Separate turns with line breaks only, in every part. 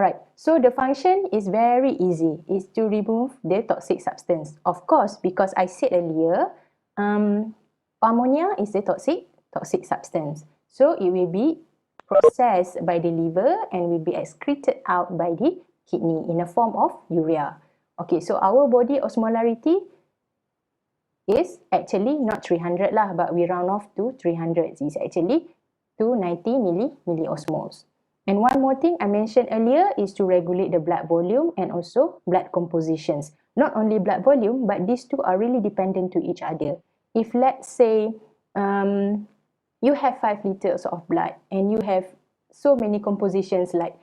Alright, so the function is very easy. It's to remove the toxic substance. Of course, because I said earlier, ammonia is the toxic substance. So it will be processed by the liver and will be excreted out by the kidney in the form of urea. Okay, so our body osmolarity is actually not 300 lah, but we round off to 300. It's actually 290 milliosmoles. And one more thing I mentioned earlier is to regulate the blood volume and also blood compositions. Not only blood volume, but these two are really dependent to each other. If let's say you have 5 liters of blood and you have so many compositions like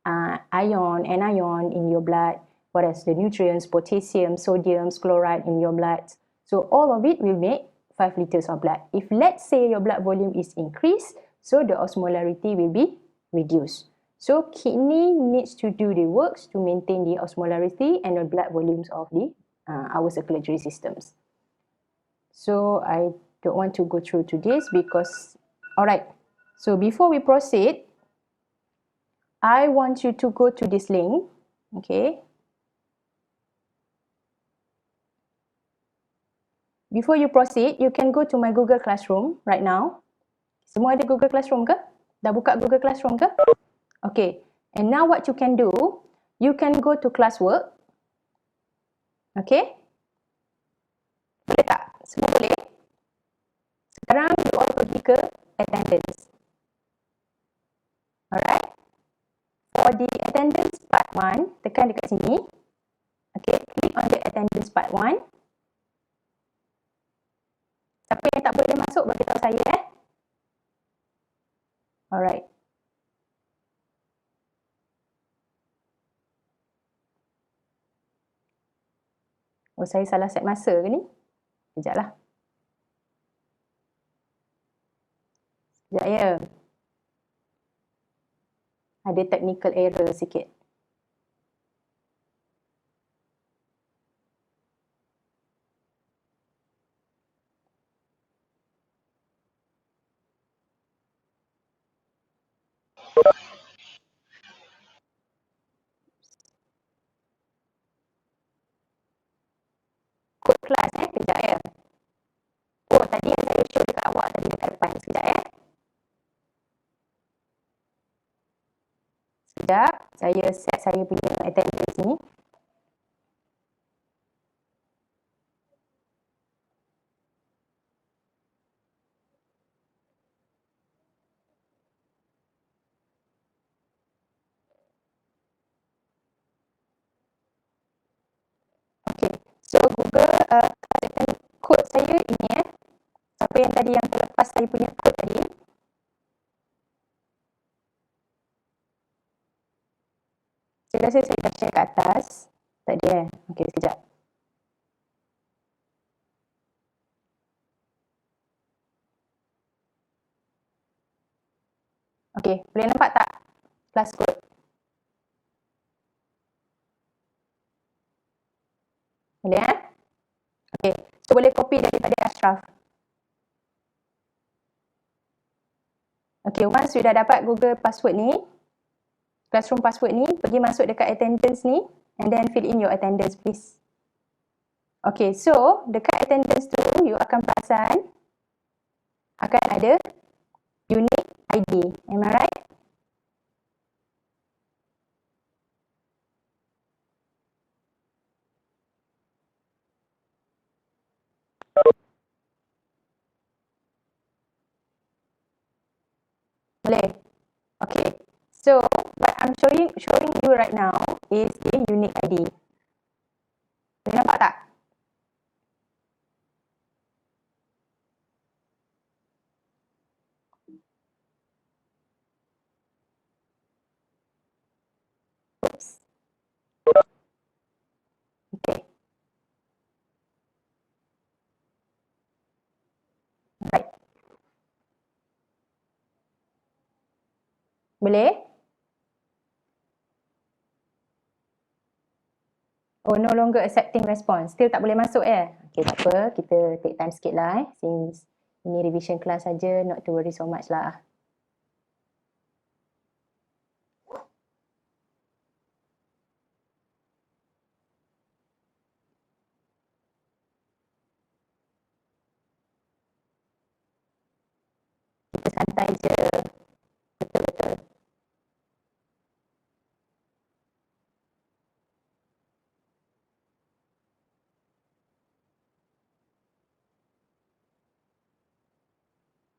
iron, anion in your blood, what else? The nutrients, potassium, sodium, chloride in your blood. So all of it will make 5 liters of blood. If let's say your blood volume is increased, so the osmolarity will be reduced. So kidney needs to do the works to maintain the osmolarity and the blood volumes of the our circulatory systems. So I don't want to go through to this because, alright. So before we proceed, I want you to go to this link. Okay. Before you proceed, you can go to my Google Classroom right now. Semua ada Google Classroom ke? Dah buka Google Classroom ke? Okay. And now what you can do, you can go to classwork. Okay. Boleh tak? Semua boleh? Sekarang you all pergi ke attendance. Alright. For the attendance part 1, tekan dekat sini. Okay, click on the attendance part 1. Siapa yang tak boleh masuk, bagi tahu saya Alright. Oh, saya salah set masa ke ni? Sekejap lah. Sekejap ya. Ada technical error sikit. Kod kelas kejap ya. Oh, tadi yang saya show dekat awak tadi dekat depan. Sekejap ya. Sekejap, saya set saya punya attendance ni. Okay, so Google kod saya ini Siapa yang tadi yang terlepas saya punya kod tadi. Saya rasa saya dah share kat atas. Tak ada Okay, sekejap. Okay, boleh nampak tak class code? Boleh Okay, so boleh copy daripada Ashraf. Okay, once you dah dapat Google password ni, classroom password ni, pergi masuk dekat attendance ni and then fill in your attendance please. Okay, so dekat attendance tu you akan perasan akan ada unique ID. Am I right? Boleh? Okay. So, what I'm showing you right now is the unique ID. Boleh nampak tak? Oops. Okay. Right. Boleh? Oh, no longer accepting response. Still tak boleh masuk Okay, tak apa. Kita take time sikit lah Since ini revision class saja, not to worry so much lah.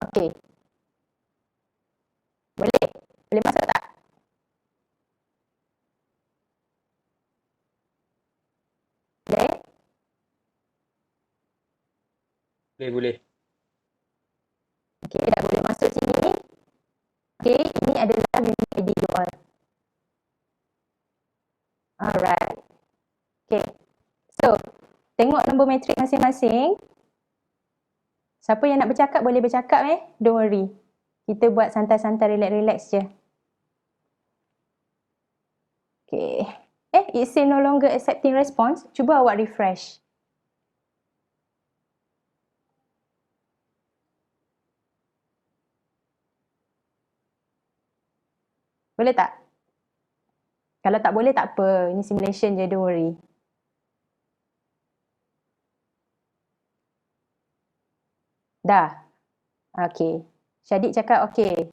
Okey. Boleh? Boleh masuk tak? Boleh?
Boleh.
Okey, dah boleh masuk sini. Okey, ini adalah unit ID you all. Alright. Okey. So, tengok nombor matrik masing-masing. Siapa yang nak bercakap boleh bercakap Don't worry. Kita buat santai-santai, relax-relax je. Okay. It say no longer accepting response. Cuba awak refresh. Boleh tak? Kalau tak boleh tak apa. Ini simulation je, don't worry. Dah. Okay. Syadik cakap okay.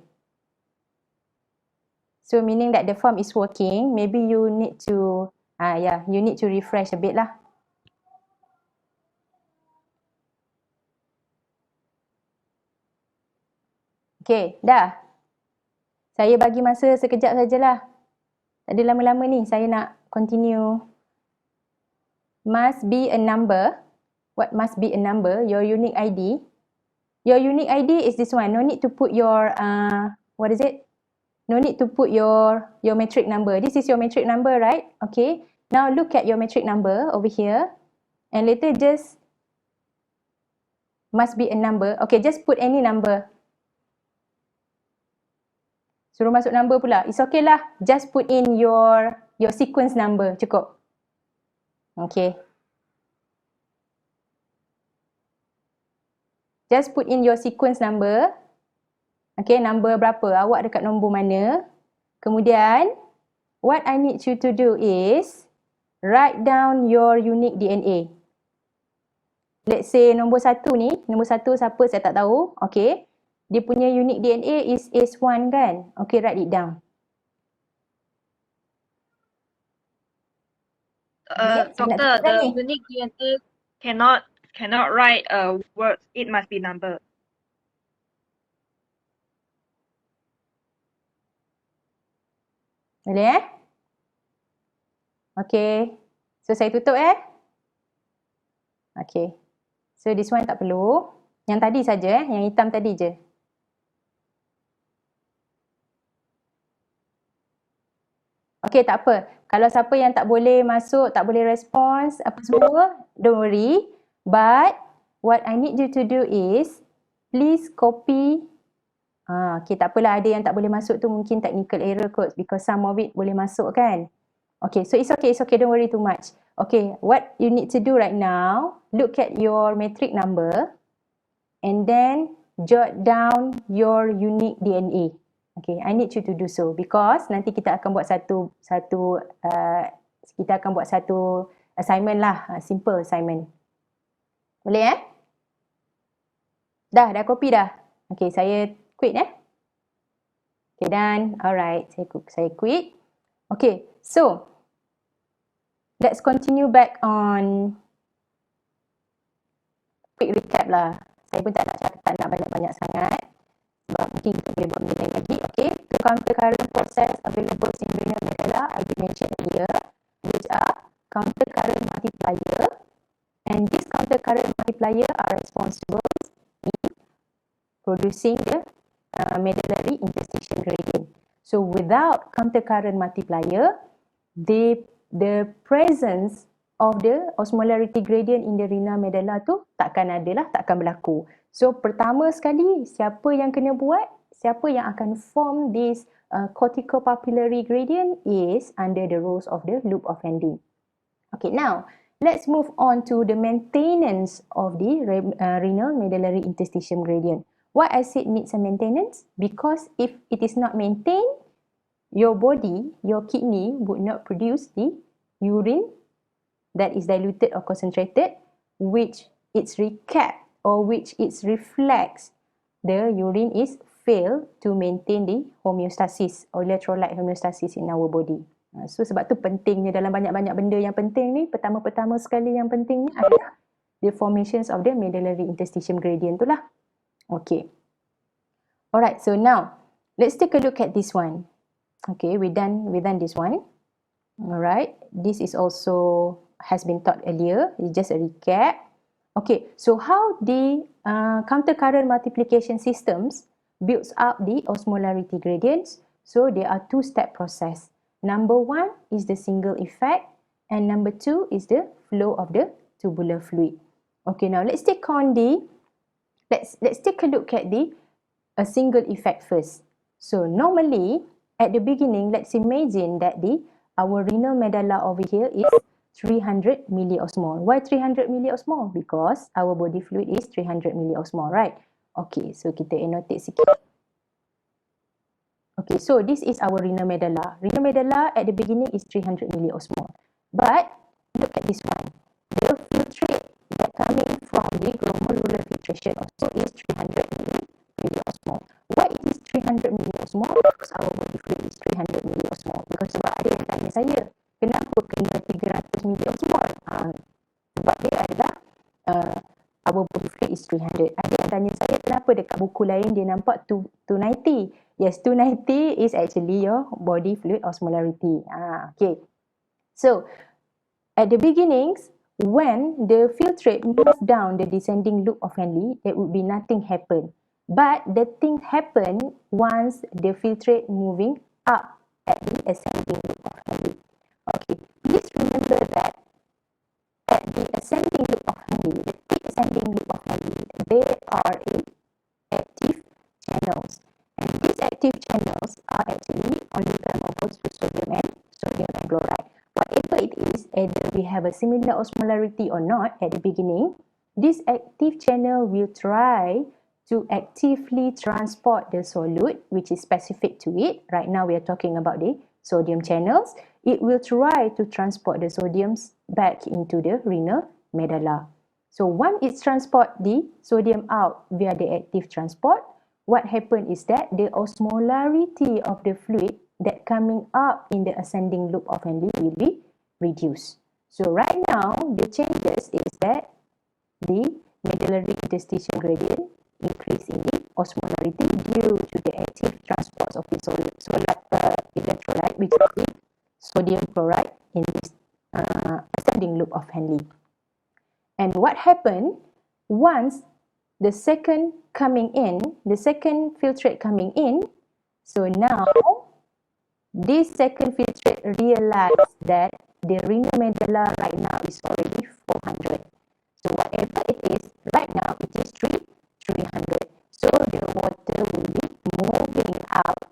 So meaning that the form is working. Maybe you need to, you need to refresh a bit lah. Okay, dah. Saya bagi masa sekejap sajalah. Tak ada lama-lama ni. Saya nak continue. Must be a number. What must be a number? Your unique ID. Your unique ID is this one. No need to put your, what is it? No need to put your metric number. This is your metric number, right? Okay. Now look at your metric number over here. And later just must be a number. Okay, just put any number. Suruh masuk number pula. It's okay lah. Just put in your sequence number. Cukup. Okay. Just put in your sequence number. Okay, number berapa? Awak dekat nombor mana? Kemudian, what I need you to do is write down your unique DNA. Let's say nombor 1 ni, nombor 1 siapa saya tak tahu. Okay. Dia punya unique DNA is S1 kan? Okay, write it down.
Doctor, the unique DNA cannot write words. It must be number.
Boleh Okay. So saya tutup Okay. So this one tak perlu. Yang tadi saja yang hitam tadi je. Okay, tak apa. Kalau siapa yang tak boleh masuk, tak boleh respons, apa semua, don't worry. But, what I need you to do is, please copy. Okay, tak apalah. Ada yang tak boleh masuk tu mungkin technical error kot. Because some of it boleh masuk kan. Okay, so it's okay. Don't worry too much. Okay, what you need to do right now, look at your metric number. And then, jot down your unique DNA. Okay, I need you to do so because nanti kita akan buat satu assignment lah, simple assignment. Boleh Dah copy dah. Okay, saya quit Okay, done. Alright, saya quit. Okay, so let's continue back on quick recap lah. Saya pun tak nak banyak-banyak sangat. Sebab mungkin kita boleh buat benda lain lagi. Okay, to counter current process available in renal medulla, I did mention earlier, which are counter current multiplier, and these counter current multiplier are responsible in producing the medullary interstitial gradient. So without counter current multiplier, the presence of the osmolarity gradient in the renal medulla tu takkan berlaku. So pertama sekali, siapa yang kena buat, siapa yang akan form this corticopapillary gradient is under the rules of the loop of Henle. Okay, now let's move on to the maintenance of the renal medullary interstitium gradient. Why I said needs a maintenance? Because if it is not maintained, your body, your kidney would not produce the urine that is diluted or concentrated, which its recap or which its reflects the urine is fail to maintain the homeostasis or electrolyte homeostasis in our body. So sebab tu pentingnya dalam banyak-banyak benda yang penting ni, pertama sekali yang penting ni adalah the formations of the medullary interstitium gradient tu lah. Okay. Alright, so now let's take a look at this one. Okay, we done this one. Alright, this is also has been taught earlier. It's just a recap. Okay, so how the counter-current multiplication systems builds up the osmolarity gradients. So there are two-step process. Number one is the single effect, and number two is the flow of the tubular fluid. Okay, now let's take a look at a single effect first. So normally at the beginning, let's imagine that our renal medulla over here is 300 milliosmol. Why 300 milliosmol? Because our body fluid is 300 milliosmol, right? Okay, so kita annotate sikit. Okay, so this is our renal medulla. Renal medulla at the beginning is 300 milliosmol. But look at this one. The filtrate that coming from the glomerular filtration also is 300 milliosmol. Why it is 300 milliosmol? Because our body fluid is 300 milliosmol. Because sebab ada yang tanya saya, kenapa kena 300 milliosmol? Sebab dia adalah our body fluid is 300. Ada yang tanya saya, kenapa dekat buku lain dia nampak 290? Yes, 290 is actually your body fluid osmolarity. Okay. So, at the beginnings, when the filtrate move down the descending loop of Henle, there would be nothing happen. But the thing happen once the filtrate moving up at the ascending loop of Henle. Okay, please remember that at the ascending loop of Henle, the thick ascending loop of Henle, there are active channels. And these active channels are actually only permeable to sodium and chloride. Whatever it is, either we have a similar osmolarity or not at the beginning, this active channel will try to actively transport the solute, which is specific to it. Right now we are talking about the sodium channels. It will try to transport the sodiums back into the renal medulla. So once it transport the sodium out via the active transport, what happens is that the osmolarity of the fluid that coming up in the ascending loop of Henle will be reduced. So right now, the changes is that the medullary interstitial gradient increase in the osmolarity due to the active transport of the electrolyte, which is the sodium chloride in this ascending loop of Henle. And what happened once the second filtrate coming in, so now this second filtrate realized that the renal medulla right now is already 400. So whatever it is, right now it is 300. So the water will be moving up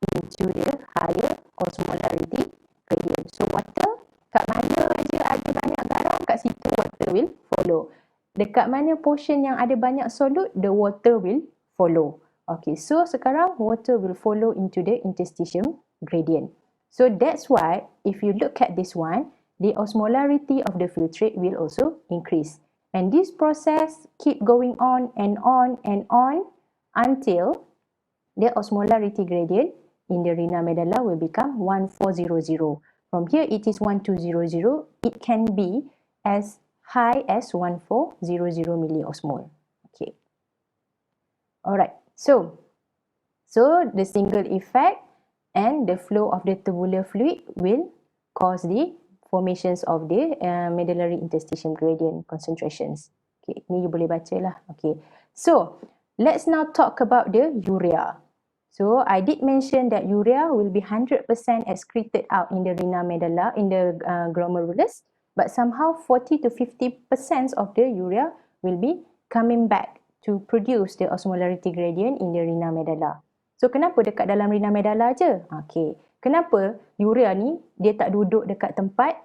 into the higher osmolarity gradient. So water, kat mana aja ada banyak garam, kat situ water will follow. Dekat mana portion yang ada banyak solute, the water will follow. Okay, so sekarang water will follow into the interstitial gradient. So that's why if you look at this one, the osmolarity of the filtrate will also increase. And this process keep going on and on and on until the osmolarity gradient in the renal medulla will become 1400. From here it is 1200. It can be as high as 1400 milliosmol. Okay. Alright. So the single effect and the flow of the tubular fluid will cause the formations of the medullary interstitial gradient concentrations. Okay, ni you boleh baca lah. Okay. So let's now talk about the urea. So I did mention that urea will be 100% excreted out in the renal medulla, in the glomerulus, but somehow 40 to 50% of the urea will be coming back to produce the osmolarity gradient in the renal medulla. So kenapa dekat dalam renal medulla je? Okay. Kenapa urea ni dia tak duduk dekat tempat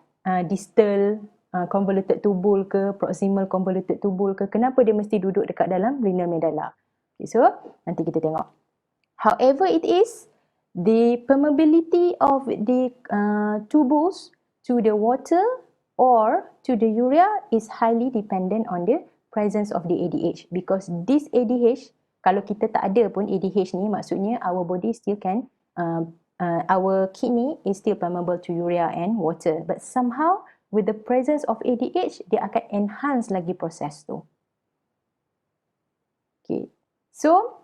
distal convoluted tubule ke, proximal convoluted tubule ke? Kenapa dia mesti duduk dekat dalam renal medulla? Okay, so nanti kita tengok. However it is, the permeability of the tubules to the water or to the urea is highly dependent on the presence of the ADH, because this ADH, kalau kita tak ada pun ADH ni, maksudnya our body still can our kidney is still permeable to urea and water, but somehow with the presence of ADH dia akan enhance lagi proses tu. Okay, so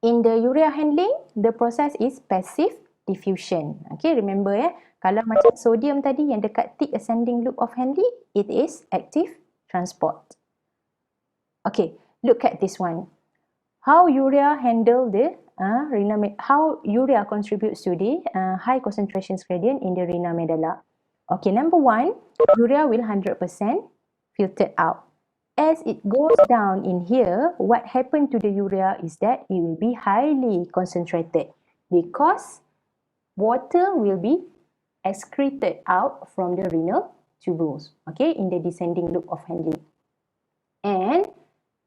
In the urea handling, the process is passive diffusion. Okay, remember kalau macam sodium tadi yang dekat thick ascending loop of handling, it is active transport. Okay, look at this one. How urea handle the how urea contributes to the high concentration gradient in the renal medulla. Okay, number one, urea will 100% filtered out. As it goes down in here, what happened to the urea is that it will be highly concentrated because water will be excreted out from the renal tubules, okay, in the descending loop of handling. And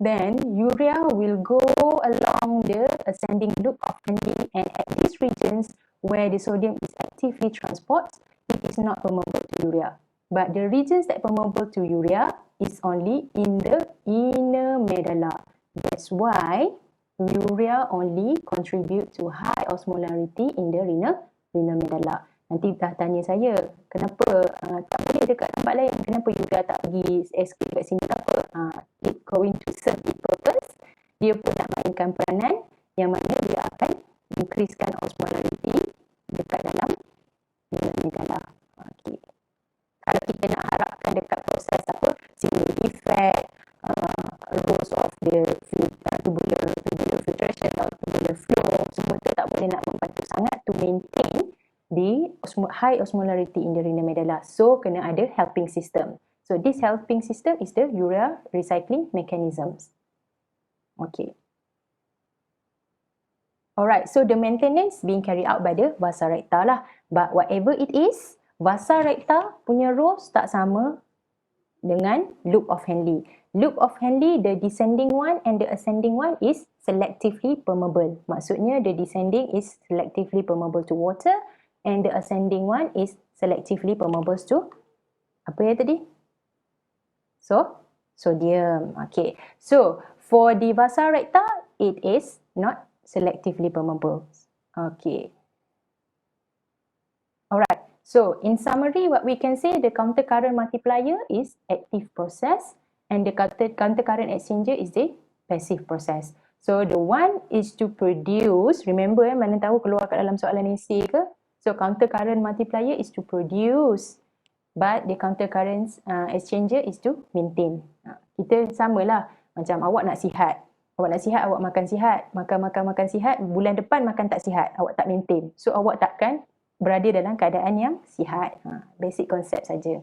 then urea will go along the ascending loop of handling, and at these regions where the sodium is actively transported, it is not permeable to urea. But the regions that permeable to urea is only in the inner medulla. That's why urea only contribute to high osmolarity in the renal medulla. Nanti dah tanya saya, kenapa tak boleh dekat tempat lain? Kenapa urea tak pergi excrete kat sini? Kenapa? It going to serve its purpose. Dia pun nak mainkan peranan yang mana dia akan increasekan osmolarity dekat dalam medulla. Okay. Kalau kita nak harapkan dekat proses apa, single effect, rules of the tubular filtration atau tubular flow, semua tu tak boleh nak membantu sangat to maintain the high osmolarity in the renal medulla. So, kena ada helping system. So, this helping system is the urea recycling mechanisms. Okay. Alright, so the maintenance being carried out by the vasa recta lah. But whatever it is, vasa recta punya rules tak sama dengan loop of Henle. Loop of Henle, the descending one and the ascending one is selectively permeable. Maksudnya the descending is selectively permeable to water and the ascending one is selectively permeable to apa ya tadi? So, sodium. Okay. So, for the vasa recta, it is not selectively permeable. Okay. Alright. So, in summary, what we can say, the counter current multiplier is active process and the counter current exchanger is the passive process. So, the one is to produce, remember mana tahu keluar kat dalam soalan essay ke? So, counter current multiplier is to produce, but the counter current exchanger is to maintain. Kita samalah, macam awak nak sihat. Awak nak sihat, awak makan sihat. Makan sihat, bulan depan makan tak sihat. Awak tak maintain. So, awak takkan berada dalam keadaan yang sihat. Basic konsep saja.